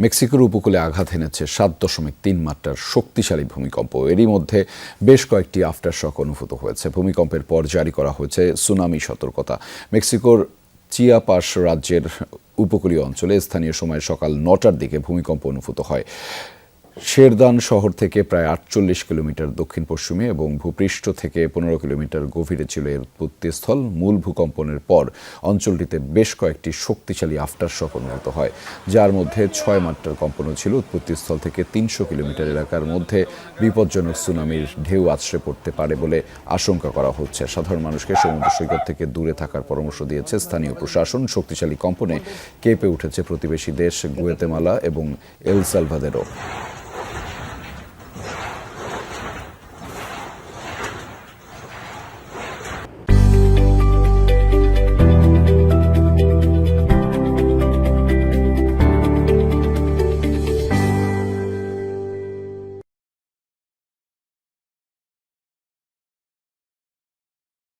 মেক্সিকোর উপকূলে আঘাত এনেছে 7.3 মাত্রার শক্তিশালী ভূমিকম্প। এরই মধ্যে বেশ কয়েকটি আফটারশক অনুভূত হয়েছে। ভূমিকম্পের পর জারি করা হয়েছে সুনামি সতর্কতা। মেক্সিকোর চিয়াপাস রাজ্যের উপকূলীয় অঞ্চলে স্থানীয় সময় সকাল 9টার দিকে ভূমিকম্প অনুভূত হয়। শেরদান শহর থেকে প্রায় 48 কিলোমিটার দক্ষিণ পশ্চিমে এবং ভূপৃষ্ঠ থেকে 15 কিলোমিটার গভীরে ছিল এর উৎপত্তিস্থল। মূল ভূকম্পনের পর অঞ্চলটিতে বেশ কয়েকটি শক্তিশালী আফটারশক অনুভূত হয়, যার মধ্যে 6 মাত্রার কম্পনও ছিল। উৎপত্তিস্থল থেকে 300 কিলোমিটার এলাকার মধ্যে বিপজ্জনক সুনামির ঢেউ আছড়ে পড়তে পারে বলে আশঙ্কা করা হচ্ছে। সাধারণ মানুষকে সমুদ্র সৈকত থেকে দূরে থাকার পরামর্শ দিয়েছে স্থানীয় প্রশাসন। শক্তিশালী কম্পনে কেঁপে উঠেছে প্রতিবেশী দেশ গুয়াতেমালা এবং এল সালভাদোরও।